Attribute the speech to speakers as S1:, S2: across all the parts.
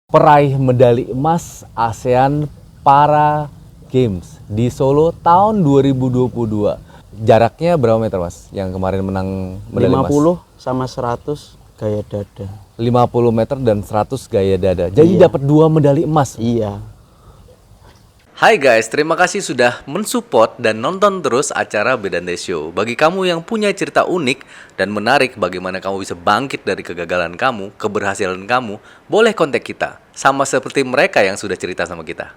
S1: Peraih medali emas ASEAN Para Games di Solo tahun 2022. Jaraknya berapa meter, Mas? Yang kemarin menang medali emas?
S2: 50 sama 100 gaya dada.
S1: 50 meter dan 100 gaya dada. Jadi dapat 2 medali emas.
S2: Iya.
S3: Hai guys, terima kasih sudah mensupport dan nonton terus acara Bedante Show. Bagi kamu yang punya cerita unik dan menarik bagaimana kamu bisa bangkit dari kegagalan kamu, keberhasilan kamu, boleh kontak kita. Sama seperti mereka yang sudah cerita sama kita.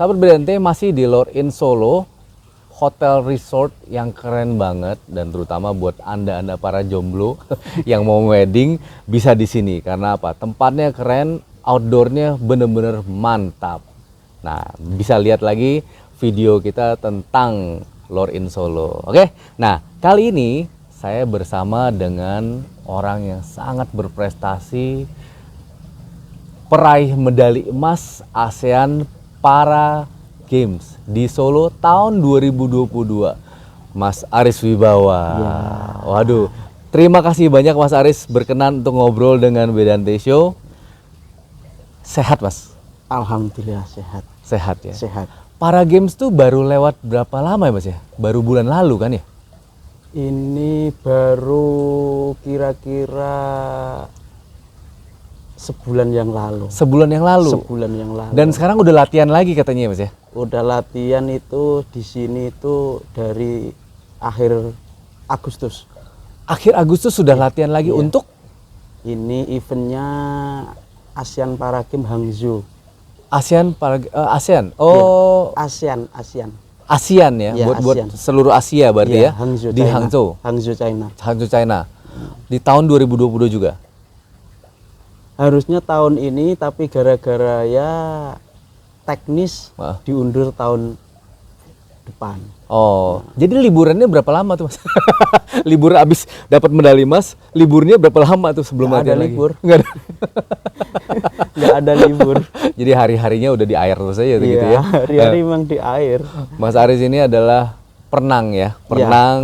S1: Sahabat Bedante, masih di Lord Inn Solo, hotel resort yang keren banget, dan terutama buat anda para jomblo yang mau wedding bisa di sini. Karena apa? Tempatnya keren, outdoornya bener-bener mantap. Nah, bisa lihat lagi video kita tentang Lord Inn Solo. Oke, nah kali ini saya bersama dengan orang yang sangat berprestasi, peraih medali emas ASEAN Para Games di Solo tahun 2022, Mas Aris Wibawa.
S2: Ya.
S1: Waduh, terima kasih banyak Mas Aris berkenan untuk ngobrol dengan Bedante Show. Sehat, Mas?
S2: Alhamdulillah sehat.
S1: Sehat ya?
S2: Sehat.
S1: Para Games tuh baru lewat berapa lama ya, Mas ya? Baru bulan lalu kan ya?
S2: Ini baru kira-kira sebulan yang lalu.
S1: Sebulan yang lalu?
S2: Sebulan yang lalu.
S1: Dan sekarang udah latihan lagi katanya ya, Mas ya?
S2: Udah latihan itu di sini itu dari akhir Agustus.
S1: Akhir Agustus sudah latihan lagi untuk?
S2: Ini eventnya ASEAN Para Games Hangzhou.
S1: ASEAN Para ASEAN. Oh,
S2: ASEAN
S1: ASEAN ya,
S2: Ya,
S1: buat
S2: ASEAN.
S1: seluruh Asia berarti ya,
S2: Hangzhou,
S1: di
S2: China.
S1: Hangzhou,
S2: Hangzhou,
S1: China.
S2: China.
S1: Di tahun 2022 juga.
S2: Harusnya tahun ini, tapi gara-gara ya teknis diundur tahun depan.
S1: Oh, jadi liburannya berapa lama tuh, Mas? Libur abis dapat medali emas, liburnya berapa lama tuh sebelum
S2: Nggak ada
S1: latihan lagi?
S2: libur.
S1: Nggak ada.
S2: Nggak ada libur.
S1: Jadi hari-harinya udah di air terus aja gitu ya.
S2: Hari-hari memang di air.
S1: Mas Aris ini adalah perenang ya, perenang.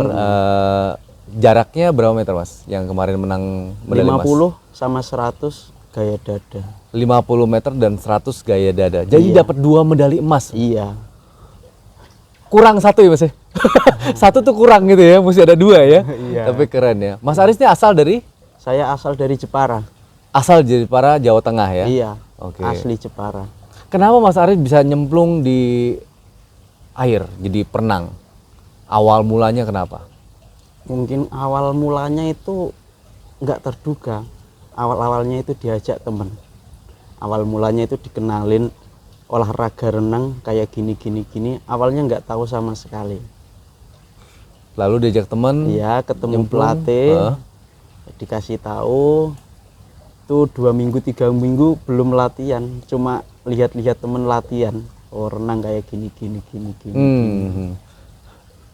S1: Jaraknya berapa meter, Mas? Yang kemarin menang medali emas?
S2: 50 sama 100 gaya dada.
S1: 50 meter dan 100 gaya dada. Jadi dapat 2 medali emas.
S2: Iya.
S1: Kurang satu ya, Mas ya? Satu tuh kurang gitu ya, mesti ada 2 ya.
S2: Iya.
S1: Tapi keren ya. Mas Aris ini asal dari?
S2: Saya asal dari Jepara.
S1: Asal dari Jepara, Jawa Tengah ya?
S2: Iya.
S1: Oke.
S2: Asli Jepara.
S1: Kenapa Mas Aris bisa nyemplung di air, jadi perenang? Awal mulanya kenapa?
S2: Mungkin awal mulanya itu nggak terduga. Awal-awalnya itu diajak temen. Awal mulanya itu dikenalin olahraga renang kayak gini. Awalnya nggak tahu sama sekali.
S1: Lalu diajak teman?
S2: Iya, ketemu
S1: nyemplung.
S2: pelatih, dikasih tahu. Tuh 2 minggu 3 minggu belum latihan, cuma lihat-lihat temen latihan. Oh, renang kayak gini.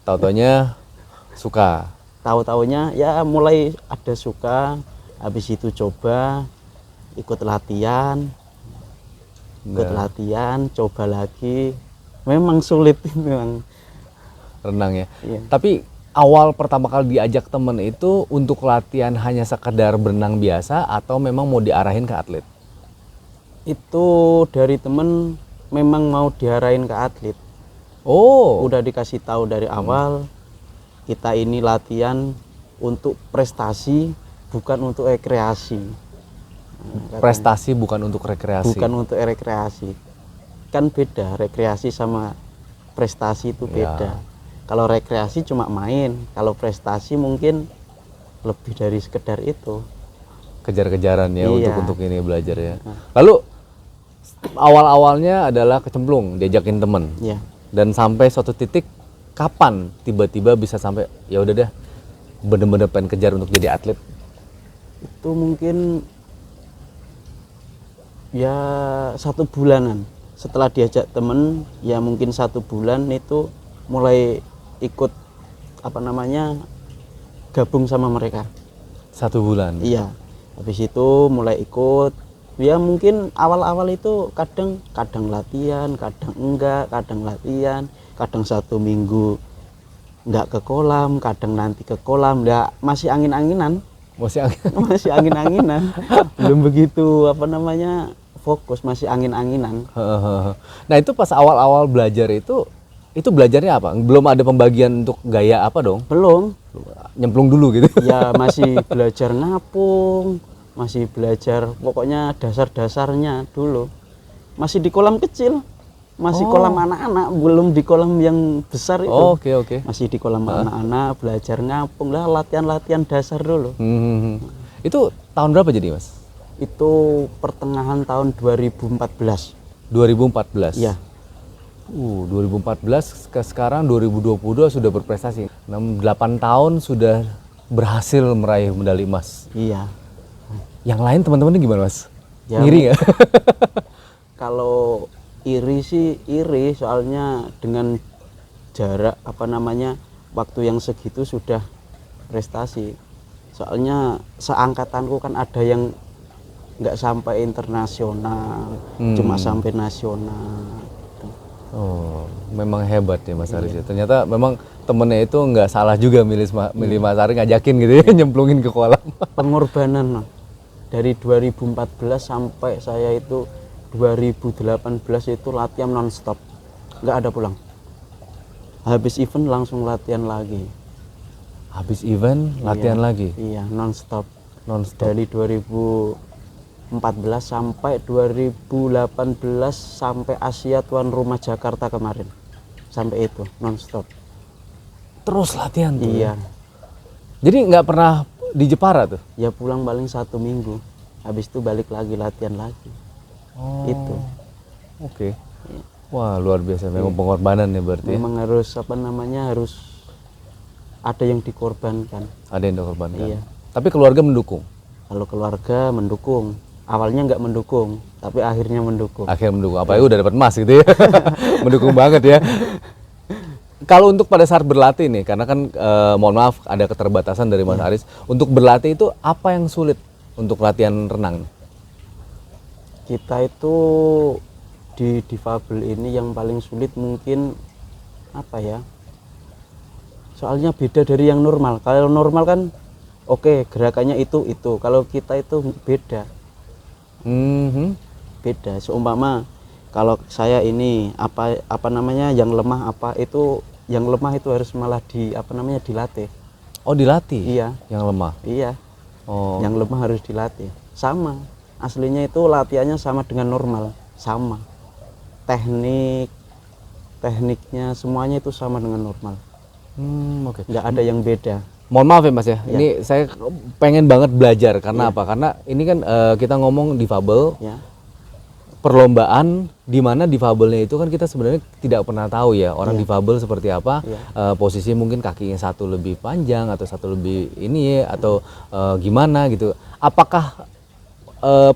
S1: Tahu-taunya suka.
S2: Tahu-taunya ya mulai ada suka. Habis itu coba ikut latihan, coba lagi. Memang sulit memang
S1: Renang ya.
S2: Iya.
S1: Tapi awal pertama kali diajak temen itu untuk latihan hanya sekedar berenang biasa atau memang mau diarahin ke atlet?
S2: Itu dari temen memang mau diarahin ke atlet.
S1: Oh.
S2: Udah dikasih tahu dari awal, kita ini latihan untuk prestasi, bukan untuk rekreasi.
S1: Prestasi bukan untuk rekreasi.
S2: Bukan untuk rekreasi. Kan beda, rekreasi sama prestasi itu beda. Kalau rekreasi cuma main, kalau prestasi mungkin lebih dari sekedar itu.
S1: Kejar-kejaran ya,
S2: Iya.
S1: untuk ini belajar ya. Lalu awal-awalnya adalah kecemplung, diajakin temen.
S2: Iya.
S1: Dan sampai suatu titik kapan tiba-tiba bisa sampai ya udah deh bener-bener pengen kejar untuk jadi atlet?
S2: Itu mungkin ya 1 bulanan setelah diajak temen, ya mungkin 1 bulan itu mulai ikut apa namanya gabung sama mereka.
S1: 1 bulan.
S2: Iya, habis itu mulai ikut. Ya mungkin awal-awal itu kadang latihan, kadang enggak, kadang latihan, kadang 1 minggu enggak ke kolam, kadang nanti ke kolam. Ya masih angin-anginan. Masih angin-anginan. Belum begitu apa namanya fokus, masih angin-anginan.
S1: Nah itu pas awal-awal belajar itu belajarnya apa? Belum ada pembagian untuk gaya apa dong?
S2: Belum.
S1: Nyemplung dulu gitu.
S2: Ya masih belajar ngapung, masih belajar pokoknya dasar-dasarnya dulu. Masih di kolam kecil, masih kolam anak-anak, belum di kolam yang besar itu.
S1: Oke.
S2: Masih di kolam anak-anak, belajar ngapung lah, latihan-latihan dasar dulu.
S1: Itu tahun berapa jadi mas?
S2: Itu pertengahan tahun 2014.
S1: 2014?
S2: Iya.
S1: 2014 ke sekarang 2022 sudah berprestasi. 8 tahun sudah berhasil meraih medali emas.
S2: Iya.
S1: Yang lain teman-teman gimana mas?
S2: Ya,
S1: Ngiri nggak?
S2: Kalau iri sih iri, soalnya dengan jarak apa namanya waktu yang segitu sudah prestasi. Soalnya seangkatanku kan ada yang nggak sampai internasional, cuma sampai nasional.
S1: Oh, memang hebat ya Mas Aris ya. Ternyata memang temennya itu nggak salah juga milih Mas Aris ngajakin gitu ya, nyemplungin ke kolam.
S2: Pengorbanan dari 2014 sampai saya itu 2018 itu latihan nonstop, nggak ada pulang. Habis event langsung latihan lagi.
S1: Habis event latihan lagi?
S2: Iya, nonstop.
S1: Nonstop.
S2: Dari 2014 sampai 2018 sampai Asia tuan rumah Jakarta kemarin, sampai itu nonstop.
S1: Terus latihan tuh?
S2: Iya.
S1: Jadi nggak pernah di Jepara tuh?
S2: Ya pulang paling 1 minggu, habis itu balik lagi latihan lagi. Itu.
S1: Oke. Wah luar biasa, memang pengorbanan ya berarti.
S2: Memang harus apa namanya, harus ada yang dikorbankan.
S1: Ada yang dikorbankan.
S2: Iya.
S1: Tapi keluarga mendukung?
S2: Kalau keluarga mendukung, awalnya nggak mendukung, tapi akhirnya mendukung.
S1: Akhirnya mendukung, apalagi udah dapat emas gitu ya. Mendukung banget ya. Kalau untuk pada saat berlatih nih, karena kan mohon maaf ada keterbatasan dari Mas Aris, untuk berlatih itu apa yang sulit untuk latihan renang?
S2: Kita itu di difabel ini yang paling sulit mungkin apa ya? Soalnya beda dari yang normal. Kalau normal kan oke, gerakannya itu. Kalau kita itu beda. Beda. Seumpama kalau saya ini apa namanya yang lemah yang lemah itu harus malah dilatih.
S1: Oh dilatih?
S2: Iya.
S1: Yang lemah?
S2: Iya.
S1: Oh.
S2: Yang lemah harus dilatih. Sama. Aslinya itu latihannya sama dengan normal. Sama. Tekniknya semuanya itu sama dengan normal.
S1: Oke.
S2: Nggak ada yang beda.
S1: Mohon maaf ya Mas ya,
S2: Ya.
S1: ini saya pengen banget belajar karena apa? Karena ini kan kita ngomong difabel,
S2: Ya.
S1: perlombaan di mana difabelnya itu kan kita sebenarnya tidak pernah tahu ya orang difabel seperti apa, posisi mungkin kakinya satu lebih panjang atau satu lebih ini ya atau gimana gitu. Apakah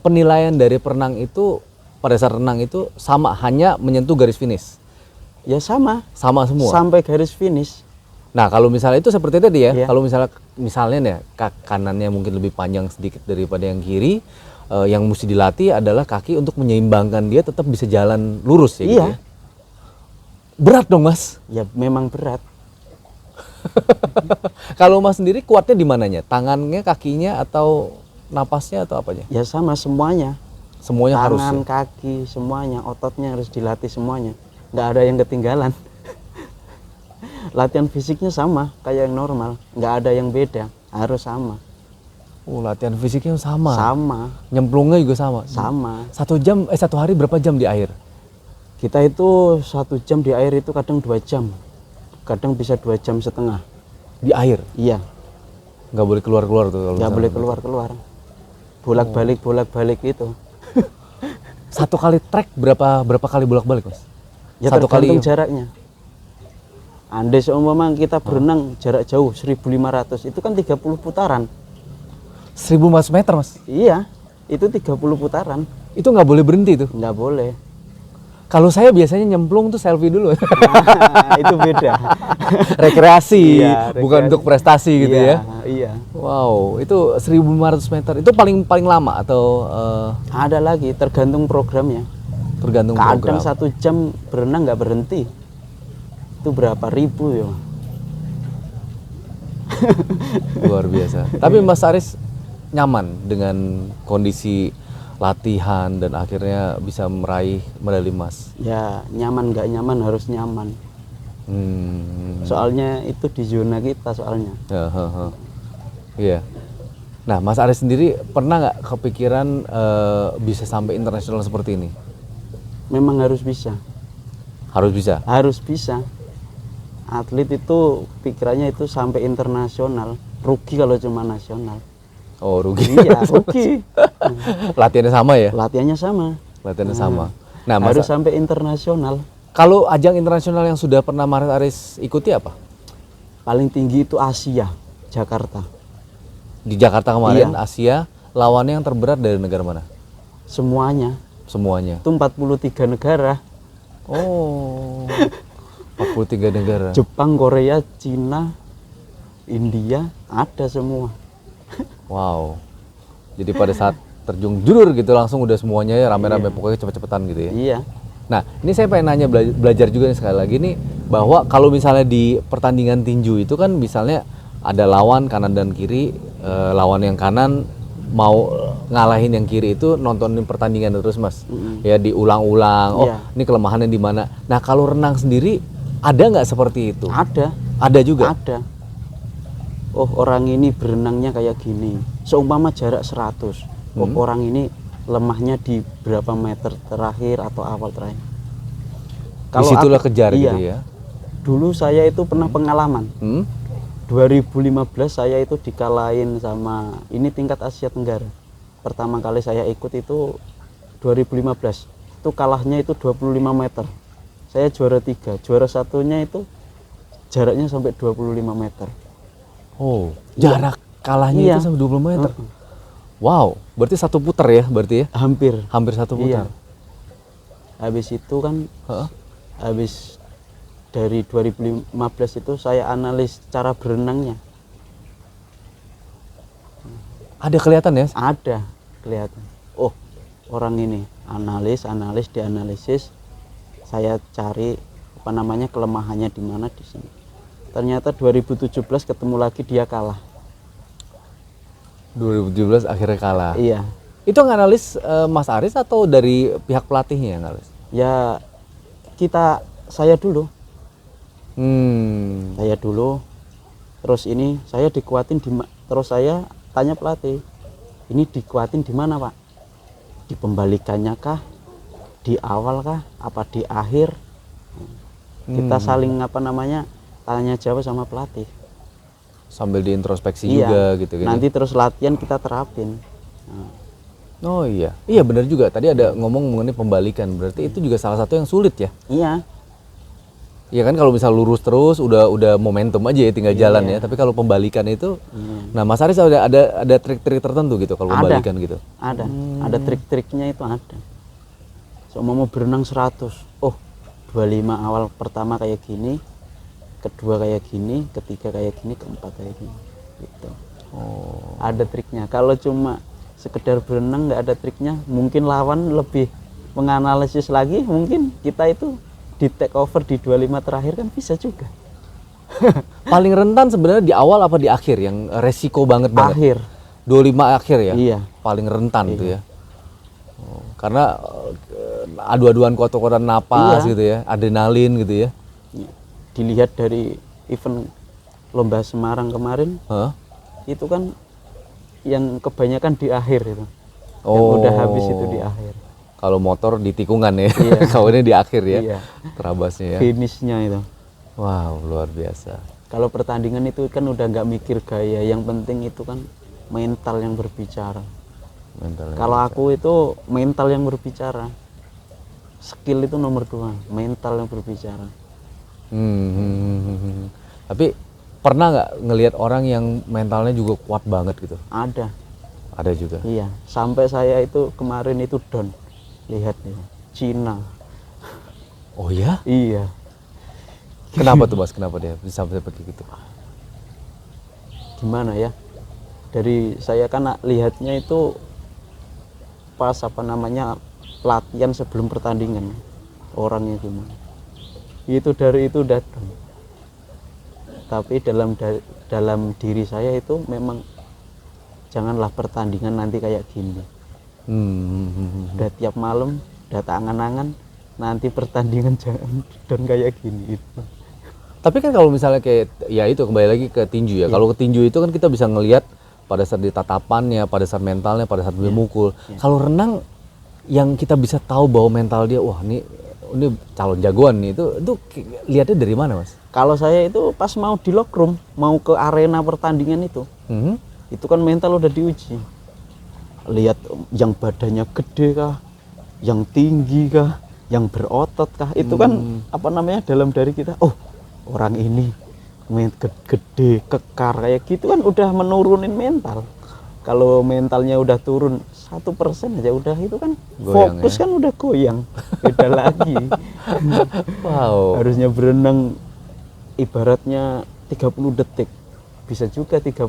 S1: penilaian dari perenang itu pada saat renang itu sama hanya menyentuh garis finish?
S2: Ya sama.
S1: Sama semua.
S2: Sampai garis finish.
S1: Nah kalau misalnya itu seperti tadi ya,
S2: Iya.
S1: kalau misalnya ya kanannya mungkin lebih panjang sedikit daripada yang kiri, yang mesti dilatih adalah kaki untuk menyeimbangkan dia tetap bisa jalan lurus ya. Gitu
S2: Iya.
S1: ya. Berat dong Mas.
S2: Ya memang berat.
S1: Kalau Mas sendiri kuatnya di mananya? Tangannya, kakinya, atau napasnya atau apanya?
S2: Ya sama semuanya.
S1: Semuanya harus.
S2: Tangan, kaki, semuanya, ototnya harus dilatih semuanya. Nggak ada yang ketinggalan. Latihan fisiknya sama kayak yang normal, nggak ada yang beda, harus sama.
S1: Latihan fisiknya sama.
S2: Sama.
S1: Nyemplungnya juga sama.
S2: Sama.
S1: Satu hari berapa jam di air?
S2: Kita itu 1 jam di air itu kadang 2 jam, kadang bisa 2,5 jam.
S1: Di air?
S2: Iya.
S1: Nggak boleh keluar-keluar tuh kalau
S2: Nggak boleh
S1: misalnya.
S2: keluar. Bolak-balik itu.
S1: Satu kali trek berapa kali bolak-balik Mas?
S2: Ya
S1: Satu
S2: tergantung
S1: kali
S2: jaraknya. Andai seumpama kita berenang jarak jauh 1.500, itu kan 30 putaran.
S1: 1.500 meter, Mas.
S2: Iya, itu 30 putaran.
S1: Itu nggak boleh berhenti tuh.
S2: Nggak boleh.
S1: Kalau saya biasanya nyemplung tuh selfie dulu.
S2: Nah, itu beda.
S1: Rekreasi,
S2: Iya,
S1: bukan
S2: rekreasi.
S1: untuk prestasi gitu
S2: Iya,
S1: ya.
S2: Iya.
S1: Wow, itu 1.500 meter. Itu paling lama atau
S2: Ada lagi, tergantung programnya.
S1: tergantung
S2: Kadang
S1: program?
S2: 1 jam berenang nggak berhenti. Itu berapa ribu ya?
S1: Luar biasa. Tapi Mas Aris nyaman dengan kondisi latihan dan akhirnya bisa meraih medali emas.
S2: Ya nyaman nggak nyaman harus nyaman. Soalnya itu di zona kita soalnya.
S1: Ya, iya. Nah, Mas Aris sendiri pernah nggak kepikiran bisa sampai internasional seperti ini?
S2: Memang harus bisa.
S1: Harus bisa.
S2: Harus bisa. Atlet itu pikirannya itu sampai internasional. Rugi kalau cuma nasional.
S1: Oh, rugi.
S2: Iya, rugi.
S1: Latihannya sama ya?
S2: Latihannya sama.
S1: Latihannya sama. Nah, Mas,
S2: Harus sampai internasional.
S1: kalau ajang internasional yang sudah pernah Mas Aris ikuti apa?
S2: Paling tinggi itu Asia, Jakarta.
S1: Di Jakarta kemarin,
S2: Iya.
S1: Asia, lawannya yang terberat dari negara mana?
S2: Semuanya.
S1: Semuanya.
S2: Itu 43 negara.
S1: Oh, 43 negara.
S2: Jepang, Korea, Cina, India, ada semua.
S1: Wow. Jadi pada saat terjun jurur gitu langsung udah semuanya ya rame-rame pokoknya cepet-cepetan gitu ya.
S2: Iya.
S1: Nah, ini saya pengen nanya belajar juga nih sekali lagi nih bahwa kalau misalnya di pertandingan tinju itu kan misalnya ada lawan kanan dan kiri, lawan yang kanan mau ngalahin yang kiri itu nontonin pertandingan terus Mas. Ya diulang-ulang. Oh,
S2: Iya.
S1: ini kelemahannya di mana. Nah, kalau renang sendiri ada nggak seperti itu?
S2: Ada.
S1: Ada juga.
S2: Ada. Oh, orang ini berenangnya kayak gini. Seumpama jarak 100. Oh, orang ini lemahnya di berapa meter terakhir atau awal terakhir.
S1: Disitulah kejar
S2: iya,
S1: gitu ya.
S2: Dulu saya itu pernah pengalaman.
S1: Hmm?
S2: 2015 saya itu dikalahin sama ini tingkat Asia Tenggara. Pertama kali saya ikut itu 2015. Itu kalahnya itu 25 meter. Saya juara 3. Juara satunya itu jaraknya sampai 25 meter.
S1: Oh, jarak kalahnya
S2: Iya.
S1: itu sampai 20 meter. Wow, berarti satu putar ya berarti ya?
S2: Hampir.
S1: Hampir satu putar.
S2: Iya. Habis itu kan
S1: Heeh.
S2: habis dari 2015 itu saya analis cara berenangnya.
S1: Ada kelihatan ya?
S2: Ada kelihatan. Oh, orang ini analis dianalisis. Saya cari apa namanya kelemahannya di mana di sini. Ternyata 2017 ketemu lagi dia kalah.
S1: 2017 akhirnya kalah.
S2: Iya.
S1: Itu nganalis Mas Aris atau dari pihak pelatihnya yang nganalis?
S2: Ya saya dulu.
S1: Hmm.
S2: Saya dulu. Terus ini saya dikuatin terus saya tanya pelatih. Ini dikuatin di mana, Pak? Di pembalikannya kah? Di awal kah? Apa di akhir? Kita saling apa namanya? Tanya jawab sama pelatih.
S1: Sambil diintrospeksi
S2: Iya.
S1: juga gitu kan.
S2: Nanti terus latihan kita terapin. Nah,
S1: Oh iya. Iya benar juga. Tadi ada ngomong mengenai pembalikan. Berarti itu juga salah satu yang sulit ya.
S2: iya,
S1: Iya kan kalau misal lurus terus udah momentum aja ya tinggal jalan ya. Tapi kalau pembalikan itu nah Mas Aris ada trik-trik tertentu gitu kalau pembalikan gitu.
S2: ada trik-triknya itu ada. So mau berenang 100. Oh, 25 awal pertama kayak gini, kedua kayak gini, ketiga kayak gini, keempat kayak gini. Gitu.
S1: Oh.
S2: Ada triknya. Kalau cuma sekedar berenang nggak ada triknya, mungkin lawan lebih menganalisis lagi, mungkin kita itu di take over di 25 terakhir kan bisa juga.
S1: Paling rentan sebenarnya di awal apa di akhir yang resiko banget?
S2: Akhir.
S1: 25 akhir ya?
S2: Iya.
S1: Paling rentan tuh ya. Oh, karena adu-aduan kuat-kuatan napas
S2: Iya.
S1: gitu ya, adrenalin gitu ya.
S2: Dilihat dari event lomba Semarang kemarin,
S1: Hah?
S2: itu kan yang kebanyakan di akhir itu. Yang
S1: Oh.
S2: udah habis itu di akhir.
S1: Kalau motor di tikungan ya.
S2: Iya.
S1: Kalau ini di akhir ya.
S2: Iya.
S1: Terabasnya ya.
S2: Finishnya itu.
S1: Wow, luar biasa.
S2: Kalau pertandingan itu kan udah nggak mikir gaya, yang penting itu kan mental yang berbicara.
S1: Mentalnya.
S2: Kalau aku itu mental yang berbicara. Skill itu nomor 2, mental yang berbicara.
S1: Tapi pernah nggak ngelihat orang yang mentalnya juga kuat banget gitu?
S2: Ada.
S1: Ada juga.
S2: Iya, sampai saya itu kemarin itu down. Lihat nih, Cina.
S1: Oh ya?
S2: Iya.
S1: Kenapa tuh Mas? Kenapa dia bisa sampai seperti gitu?
S2: Gimana ya? Dari saya kan lihatnya itu pas apa namanya latihan sebelum pertandingan. Orangnya gimana? Itu dari itu datang. Tapi dalam diri saya itu memang janganlah pertandingan nanti kayak gini. Udah tiap malam, udah angan-angan nanti pertandingan jangan dan kayak gini itu.
S1: Tapi kan kalau misalnya kayak ya itu kembali lagi ke tinju ya. Kalau ke tinju itu kan kita bisa ngelihat pada saat di tatapannya, pada saat mentalnya, pada saat dia mukul. Kalau renang yang kita bisa tahu bahwa mental dia, wah ini calon jagoan nih, itu lihatnya dari mana Mas?
S2: Kalau saya itu pas mau di locker room, mau ke arena pertandingan itu kan mental udah diuji. Lihat yang badannya gede kah, yang tinggi kah, yang berotot kah, itu kan apa namanya dalam dari kita, oh orang ini gede, kekar kayak gitu kan udah menurunin mental. Kalau mentalnya udah turun 1% aja udah itu kan
S1: Goyang,
S2: fokus
S1: ya?
S2: kan udah goyang, beda lagi.
S1: Wow.
S2: Harusnya berenang ibaratnya 30 detik, bisa juga 31.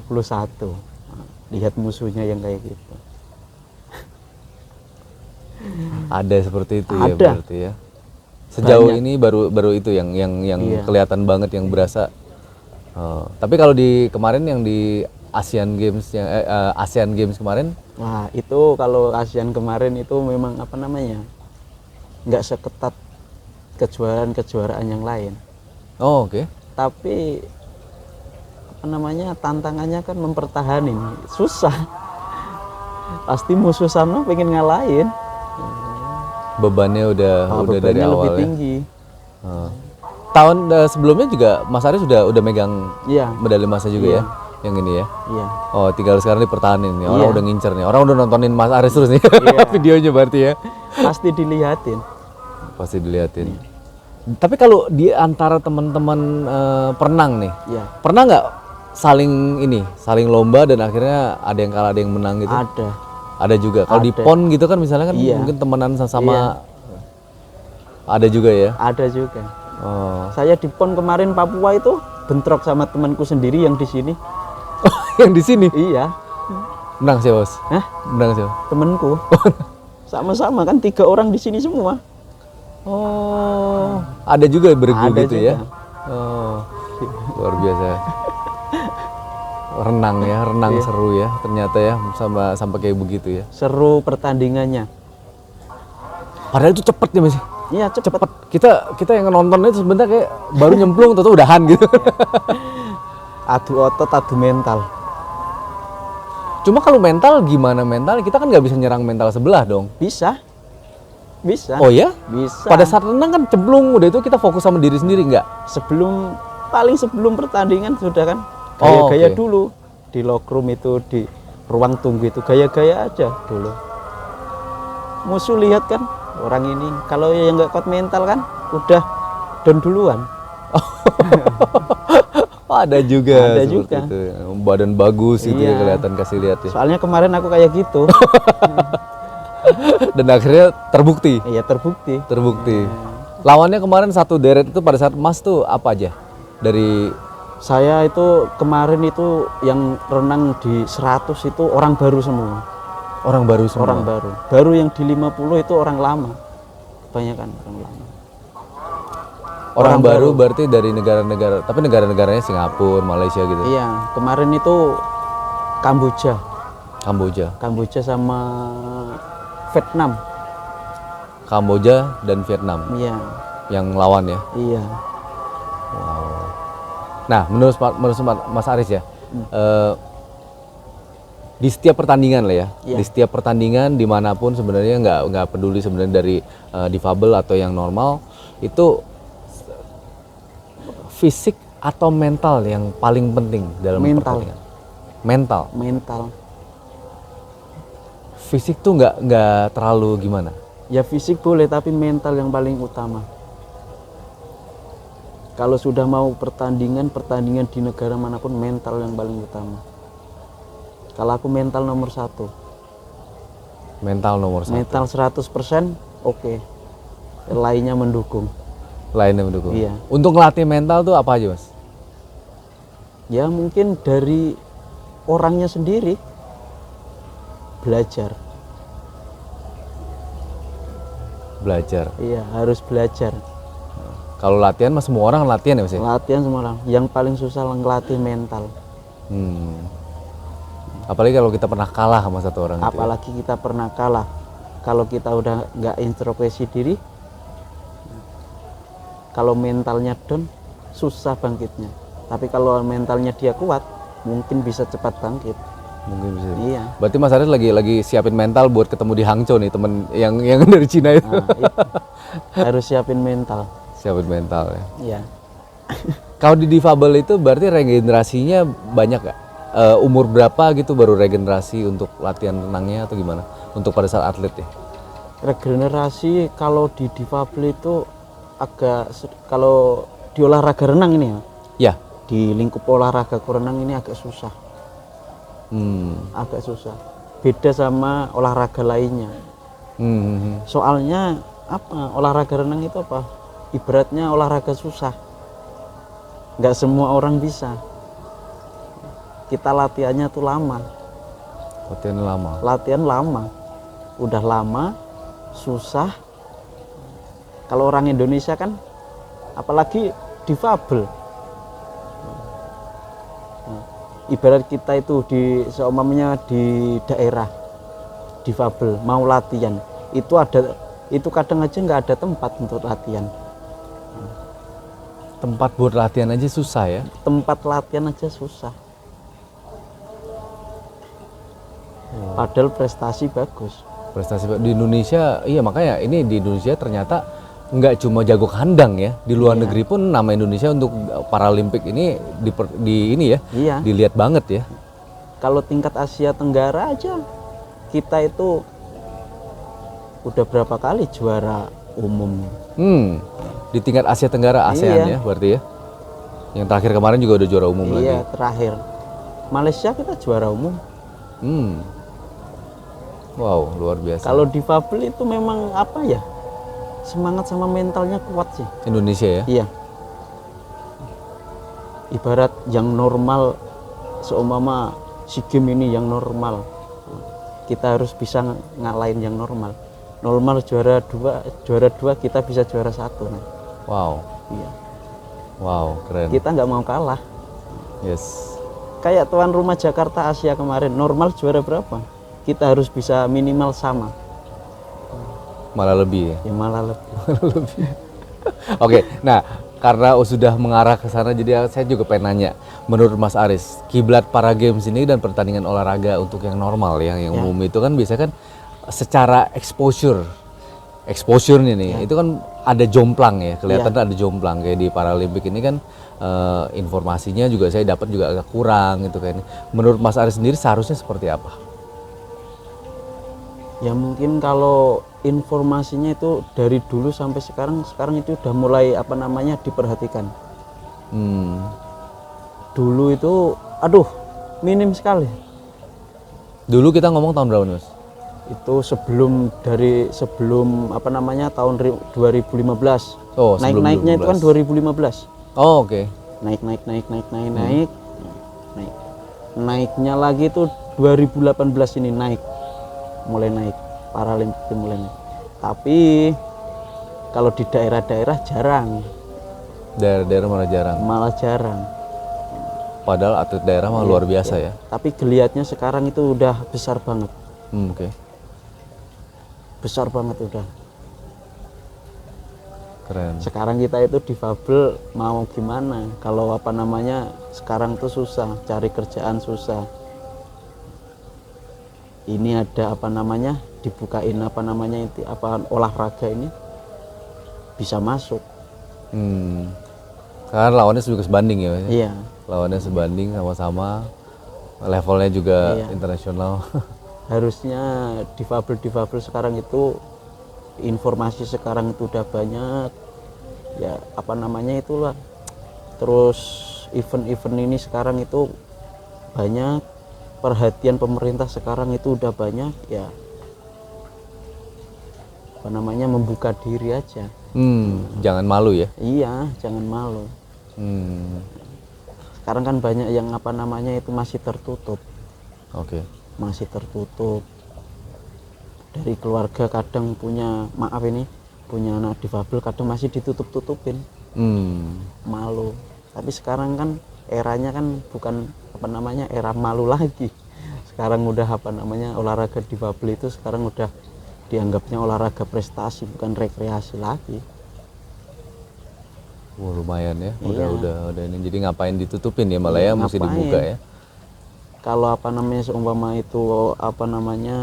S2: Lihat musuhnya yang kayak gitu.
S1: Ada seperti itu ya
S2: Ada.
S1: berarti ya. Sejauh
S2: Banyak.
S1: ini baru itu yang
S2: Iya.
S1: kelihatan banget yang berasa. Tapi kalau di kemarin yang di Asian Games Asian Games kemarin,
S2: Wah itu kalau ASEAN kemarin itu memang apa namanya nggak seketat kejuaraan yang lain.
S1: oh oke.
S2: Tapi apa namanya tantangannya kan mempertahankan susah. Pasti musuh sana pengen ngalahin.
S1: Bebannya udah dari
S2: Bebannya
S1: awal
S2: lebih
S1: ya.
S2: tinggi.
S1: Tahun sebelumnya juga Mas Aris sudah megang
S2: Iya,
S1: medali emasnya juga ya, yang ini ya.
S2: iya.
S1: Oh tinggal sekarang dipertahanin nih, orang
S2: Iya.
S1: udah ngincer nih, orang udah nontonin Mas Aris terus nih videonya berarti ya.
S2: Pasti dilihatin.
S1: Pasti diliatin. Tapi kalau di antara teman-teman perenang nih,
S2: Iya,
S1: pernah nggak saling lomba dan akhirnya ada yang kalah ada yang menang gitu?
S2: ada.
S1: Ada juga. Kalau di
S2: Ada.
S1: pon gitu kan misalnya kan
S2: Iya.
S1: mungkin temenan sama ada juga ya.
S2: Ada juga.
S1: Oh.
S2: Saya di PON kemarin Papua itu bentrok sama temanku sendiri yang di sini.
S1: Yang di sini
S2: Iya,
S1: menang sih bos.
S2: Hah?
S1: Menang sih.
S2: temanku. Sama-sama kan 3 orang di sini semua.
S1: Oh. Ada juga bergu
S2: Ada
S1: gitu
S2: juga.
S1: ya. Oh. Luar biasa. Renang ya, renang
S2: Iya.
S1: seru ya ternyata ya sampai kayak begitu ya.
S2: Seru pertandingannya.
S1: Padahal itu cepet ya masih.
S2: Iya, cepet.
S1: Kita yang nonton itu sebenarnya kayak baru nyemplung atau udahan gitu.
S2: Adu otot, adu mental.
S1: Cuma kalau mental gimana mental? Kita kan nggak bisa nyerang mental sebelah dong.
S2: Bisa. Bisa.
S1: Oh ya?
S2: Bisa.
S1: Pada saat renang kan cemplung, udah itu kita fokus sama diri sendiri nggak?
S2: paling sebelum pertandingan sudah kan
S1: Oh,
S2: gaya-gaya
S1: oke.
S2: dulu di locker room itu, di ruang tunggu itu gaya-gaya aja dulu. Musuh lihat kan orang ini, kalau yang nggak kuat mental kan udah down duluan.
S1: Oh, ada juga
S2: Ada
S1: seperti
S2: juga.
S1: itu. Badan bagus gitu ya
S2: Iya.
S1: kelihatan kasih lihat ya.
S2: Soalnya kemarin aku kayak gitu.
S1: Dan akhirnya terbukti.
S2: Iya, terbukti.
S1: Terbukti. Lawannya kemarin satu deret itu pada saat Mas tuh apa aja? Dari
S2: Saya itu kemarin itu yang renang di 100 itu orang baru semua.
S1: orang baru semua.
S2: Orang baru. Baru yang di 50 itu orang lama. Kebanyakan orang lama.
S1: Orang
S2: orang
S1: baru berarti dari negara-negara, tapi negara-negaranya Singapura, Malaysia gitu.
S2: Iya, kemarin itu Kamboja.
S1: Kamboja
S2: Sama Vietnam.
S1: Kamboja dan Vietnam
S2: Iya,
S1: yang lawan ya.
S2: iya.
S1: Nah, menurut Mas Aris ya, di setiap pertandingan lah ya,
S2: Iya.
S1: di setiap pertandingan dimanapun sebenarnya nggak peduli sebenarnya dari difabel atau yang normal, itu fisik atau mental yang paling penting dalam
S2: Mental.
S1: pertandingan. Mental.
S2: Mental.
S1: Fisik tuh nggak terlalu gimana.
S2: Ya fisik boleh tapi mental yang paling utama. Kalau sudah mau pertandingan di negara manapun mental yang paling utama. Kalau aku mental nomor 1.
S1: Mental nomor 1.
S2: Mental 100% oke. Lainnya mendukung.
S1: Lainnya mendukung.
S2: Iya.
S1: Untuk ngelatih mental tuh apa aja, Mas?
S2: Ya mungkin dari orangnya sendiri belajar.
S1: Belajar.
S2: Iya, harus belajar.
S1: Kalau latihan mah semua orang latihan ya, Mas ya?
S2: Latihan semua orang. Yang paling susah ngelatih mental.
S1: Apalagi kalau kita pernah kalah sama satu orang gitu ya.
S2: Apalagi kita pernah kalah. Kalau kita udah nggak introspeksi diri, kalau mentalnya down, susah bangkitnya. Tapi kalau mentalnya dia kuat, mungkin bisa cepat bangkit.
S1: Mungkin bisa.
S2: Iya.
S1: Berarti Mas Aris lagi siapin mental buat ketemu di Hangzhou nih, temen yang dari Cina itu.
S2: Nah, itu. Harus siapin mental.
S1: Siapin mental ya.
S2: Iya.
S1: Kalau di difabel itu berarti regenerasinya banyak gak? Umur berapa gitu baru regenerasi untuk latihan renangnya atau gimana? Untuk pada saat atlet ya?
S2: Regenerasi kalau di difabel itu kalau di olahraga renang ini ya,
S1: Ya.
S2: di lingkup olahraga renang ini agak susah. Agak susah. Beda sama olahraga lainnya. Soalnya apa? Olahraga renang itu apa? Ibaratnya olahraga susah. Nggak semua orang bisa. Kita latihannya tuh lama.
S1: Latihan lama.
S2: Latihan lama. Udah lama, susah. Kalau orang Indonesia kan, apalagi difabel. Ibarat kita itu seumpamanya di daerah difabel mau latihan, itu kadang aja nggak ada tempat untuk latihan.
S1: Tempat buat latihan aja susah ya?
S2: Tempat latihan aja susah. Padahal prestasi bagus.
S1: Prestasi di Indonesia, iya makanya ini di Indonesia ternyata nggak cuma jago kandang ya, di luar negeri pun nama Indonesia untuk Paralimpik ini ini ya,
S2: Iya.
S1: dilihat banget ya.
S2: Kalau tingkat Asia Tenggara aja kita itu udah berapa kali juara umum.
S1: Di tingkat Asia Tenggara, ASEAN
S2: Iya.
S1: ya berarti ya. Yang terakhir kemarin juga udah juara umum lagi.
S2: Iya, terakhir Malaysia kita juara umum.
S1: Wow, luar biasa.
S2: Kalau difabel itu memang apa ya? Semangat sama mentalnya kuat sih.
S1: Indonesia ya.
S2: Iya. Ibarat yang normal, seumpama SEA Games ini yang normal, kita harus bisa ngalahin yang normal. Normal juara dua kita bisa juara 1. Nah.
S1: Wow,
S2: Iya.
S1: wow, keren.
S2: Kita nggak mau kalah.
S1: Yes.
S2: Kayak tuan rumah Jakarta Asia kemarin, normal juara berapa? Kita harus bisa minimal sama.
S1: Malah lebih ya.
S2: Ya malah lebih.
S1: Oke, nah karena sudah mengarah ke sana, jadi saya juga pengen nanya, menurut Mas Aris, kiblat para games ini dan pertandingan olahraga untuk yang normal, yang umum itu kan biasanya kan secara exposure nih, itu kan ada jomplang ya, kelihatan ada jomplang kayak di Paralimpik ini kan informasinya juga saya dapat juga agak kurang gitu kan. Menurut Mas Aris sendiri seharusnya seperti apa?
S2: Ya mungkin kalau informasinya itu dari dulu sampai sekarang itu udah mulai diperhatikan. Dulu itu minim sekali.
S1: Dulu kita ngomong tahun berapa, Mas?
S2: Itu sebelum tahun 2015.
S1: Oh, sebelum
S2: naik-naiknya itu kan 2015.
S1: Oh, oke.
S2: Naik. Naiknya lagi itu 2018 ini mulai naik. Paralimpik mulai naik. Tapi kalau di daerah-daerah jarang.
S1: Daerah-daerah malah jarang. Padahal atlet daerah mah luar biasa ya.
S2: Tapi geliatnya sekarang itu udah besar banget.
S1: Oke.
S2: Besar banget udah.
S1: Keren.
S2: Sekarang kita itu difabel mau gimana? Kalau sekarang tuh susah, cari kerjaan susah. Ini ada dibukain olahraga ini bisa masuk.
S1: Karena lawannya juga sebanding ya, Mas?
S2: Iya.
S1: Lawannya sebanding sama-sama, levelnya juga internasional.
S2: Harusnya difabel sekarang itu informasi sekarang itu udah banyak. Ya itulah Terus event-event ini sekarang itu banyak, perhatian pemerintah sekarang itu udah banyak ya, apa namanya, membuka diri aja.
S1: Jangan malu ya.
S2: Iya, jangan malu. Sekarang kan banyak yang apa namanya itu masih tertutup,
S1: Oke.
S2: masih tertutup. Dari keluarga kadang punya, maaf ini, punya anak difabel kadang masih ditutup-tutupin, malu. Tapi sekarang kan eranya kan bukan apa namanya era malu lagi. Sekarang udah apa namanya, olahraga difabel itu sekarang udah dianggapnya olahraga prestasi, bukan rekreasi lagi.
S1: Wah, lumayan ya.
S2: Iya.
S1: Udah ini. Jadi ngapain ditutupin ya, malah ya mesti
S2: ngapain?
S1: dibuka ya.
S2: Kalau apa namanya seumpama itu apa namanya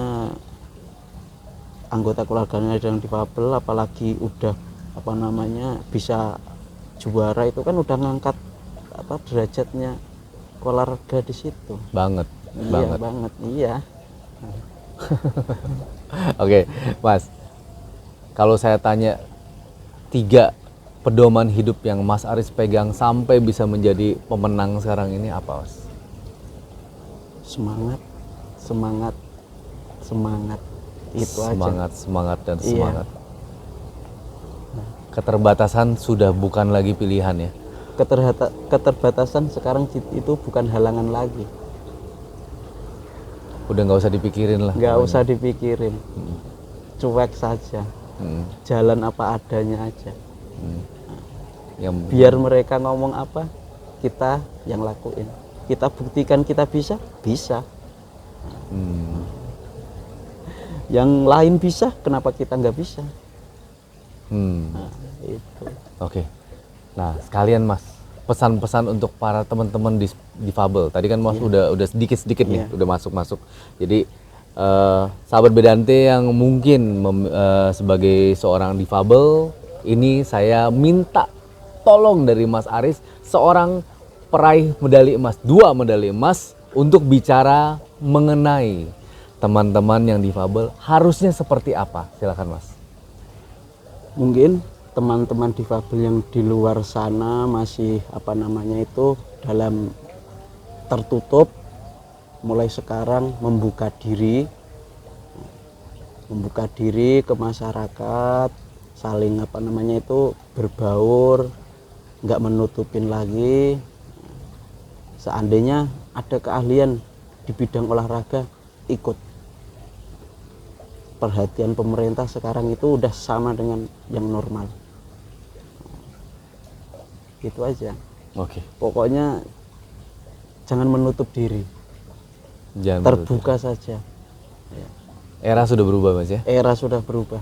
S2: anggota keluarganya ada yang difabel, apalagi udah apa namanya bisa juara, itu kan udah ngangkat apa derajatnya olahraga di situ.
S1: Banget.
S2: Iya banget, iya.
S1: Oke, Mas. Kalau saya tanya 3 pedoman hidup yang Mas Aris pegang sampai bisa menjadi pemenang sekarang ini apa, Mas?
S2: Semangat, semangat, semangat. Itu aja.
S1: Semangat dan
S2: Iya.
S1: semangat. Keterbatasan sudah bukan lagi pilihan ya.
S2: Keterbatasan sekarang itu bukan halangan lagi.
S1: Udah nggak usah dipikirin lah.
S2: Nggak usah dipikirin, cuek saja, jalan apa adanya aja.
S1: Yang
S2: Biar mereka ngomong apa, kita yang lakuin. Kita buktikan kita bisa. Yang lain bisa, kenapa kita nggak bisa? Nah, itu.
S1: Oke. Nah, sekalian Mas, pesan-pesan untuk para teman-teman difabel. Tadi kan Mas udah sedikit-sedikit nih, udah masuk-masuk. Jadi sahabat Bedante yang mungkin sebagai seorang difabel, ini saya minta tolong dari Mas Aris, seorang peraih medali emas, 2 medali emas, untuk bicara mengenai teman-teman yang difabel harusnya seperti apa. Silakan Mas.
S2: Mungkin teman-teman difabel yang di luar sana masih apa namanya itu dalam tertutup, mulai sekarang membuka diri ke masyarakat, saling apa namanya itu berbaur, nggak menutupin lagi. Seandainya ada keahlian di bidang olahraga, ikut. Perhatian pemerintah sekarang itu udah sama dengan yang normal. Gitu aja.
S1: Oke.
S2: Pokoknya jangan menutup diri,
S1: Jangan
S2: terbuka saja.
S1: Era sudah berubah Mas ya.
S2: Era sudah berubah.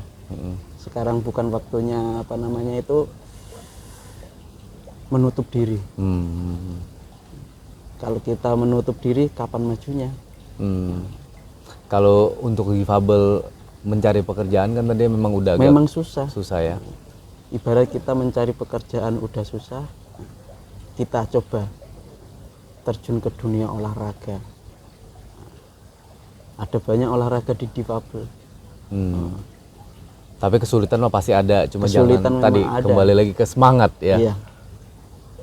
S2: Sekarang bukan waktunya apa namanya itu menutup diri. Kalau kita menutup diri, kapan majunya?
S1: Kalau untuk difabel mencari pekerjaan kan tadi memang udah agak
S2: Memang susah.
S1: susah ya.
S2: Ibarat kita mencari pekerjaan udah susah, kita coba terjun ke dunia olahraga. Ada banyak olahraga di difabel.
S1: Tapi kesulitan mah pasti ada, cuma
S2: Kesulitan
S1: jangan tadi
S2: memang ada.
S1: kembali lagi ke semangat ya.
S2: Iya.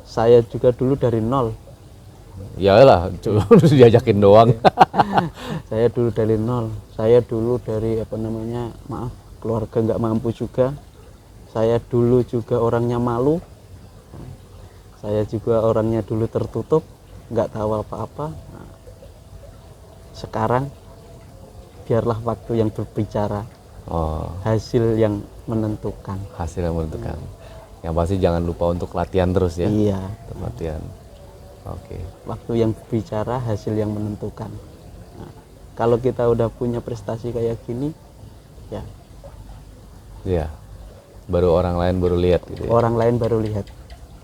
S2: Saya juga dulu dari nol.
S1: Iyalah, cuma diajakin doang.
S2: Saya dulu dari nol. Saya dulu dari apa namanya, maaf, keluarga nggak mampu juga. Saya dulu juga orangnya malu. Saya juga orangnya dulu tertutup, nggak tahu apa-apa. Nah, sekarang biarlah waktu yang berbicara, hasil yang menentukan.
S1: Hasil yang menentukan. Yang pasti jangan lupa untuk latihan terus ya.
S2: Iya.
S1: Untuk latihan. Oke.
S2: Waktu yang berbicara, hasil yang menentukan. Nah, kalau kita udah punya prestasi kayak gini, ya.
S1: Iya. Baru orang lain baru lihat gitu ya.
S2: Orang lain baru lihat.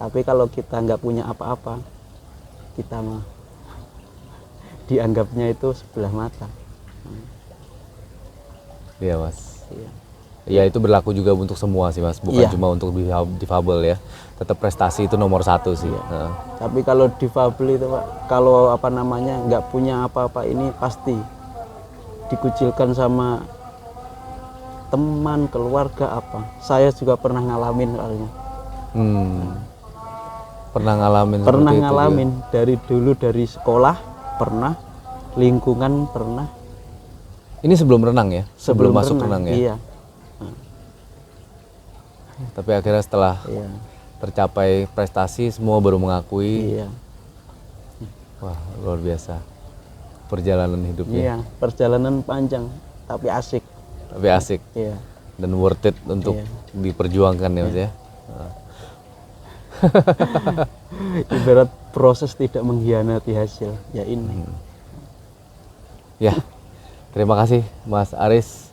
S2: Tapi kalau kita nggak punya apa-apa, kita mah dianggapnya itu sebelah mata.
S1: Iya Mas.
S2: Iya.
S1: Ya itu berlaku juga untuk semua sih Mas, bukan
S2: Iya.
S1: cuma untuk difabel ya. Tetap prestasi itu nomor 1 sih. Heeh.
S2: Tapi kalau difabel itu Pak, kalau apa namanya nggak punya apa-apa ini pasti dikucilkan sama teman, keluarga apa. Saya juga pernah ngalamin soalnya.
S1: Pernah ngalamin
S2: Pernah
S1: seperti itu
S2: ngalamin dari dulu, dari sekolah pernah, lingkungan pernah.
S1: juga. Ini sebelum renang ya? Sebelum masuk renang ya?
S2: Iya,
S1: Tapi akhirnya setelah
S2: iya,
S1: tercapai prestasi semua baru mengakui,
S2: iya,
S1: wah luar biasa perjalanan hidupnya.
S2: iya. Perjalanan panjang tapi asik.
S1: Tapi asik
S2: Iya,
S1: dan worth it untuk
S2: Iya.
S1: diperjuangkan ya Mas ya.
S2: ibarat proses tidak mengkhianati hasil. Ya ini.
S1: Ya, terima kasih Mas Aris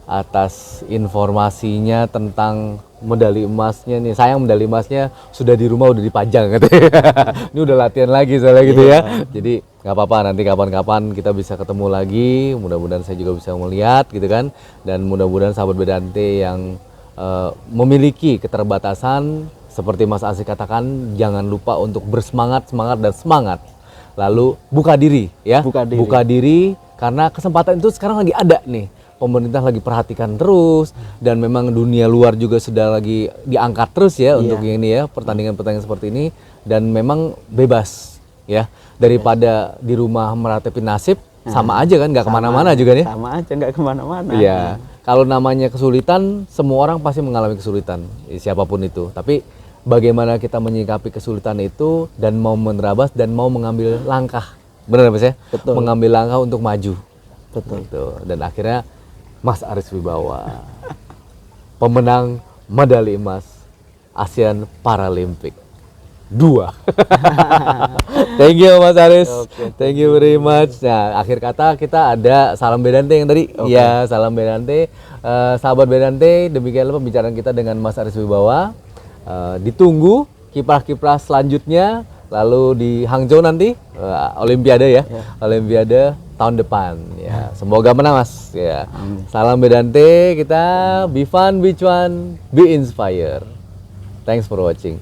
S1: atas informasinya tentang medali emasnya nih. Sayang medali emasnya sudah di rumah udah dipajang katanya. Ini udah latihan lagi soalnya gitu ya. Jadi nggak apa-apa, nanti kapan-kapan kita bisa ketemu lagi. Mudah-mudahan saya juga bisa melihat gitu kan. Dan mudah-mudahan sahabat Bedante yang memiliki keterbatasan seperti Mas Aris katakan, jangan lupa untuk bersemangat, semangat. Lalu buka diri ya.
S2: Buka diri.
S1: Karena kesempatan itu sekarang lagi ada nih. Pemerintah lagi perhatikan terus dan memang dunia luar juga sudah lagi diangkat terus ya untuk ini ya, pertandingan-pertandingan seperti ini, dan memang bebas ya, daripada di rumah meratapi nasib. Sama aja kan, nggak kemana-mana juga nih.
S2: Sama aja, nggak kemana-mana.
S1: Iya, kalau namanya kesulitan, semua orang pasti mengalami kesulitan, siapapun itu. Tapi bagaimana kita menyikapi kesulitan itu dan mau menerabas dan mau mengambil langkah, benar Mas ya?
S2: Betul.
S1: Mengambil langkah untuk maju.
S2: Betul.
S1: Gitu. Dan akhirnya Mas Aris Wibawa, pemenang medali emas ASEAN Paralimpik 2. Thank you Mas Aris. Thank you very much. Nah, akhir kata kita ada salam Bedante yang tadi. Iya, salam Bedante. Sahabat Bedante, demikianlah pembicaraan kita dengan Mas Aris Wibawa. Ditunggu kiprah-kiprah selanjutnya, lalu di Hangzhou nanti Olimpiade ya. Olimpiade tahun depan ya. Semoga menang Mas ya. Salam Bedante, kita be fun, be cuan, be inspired. Thanks for watching.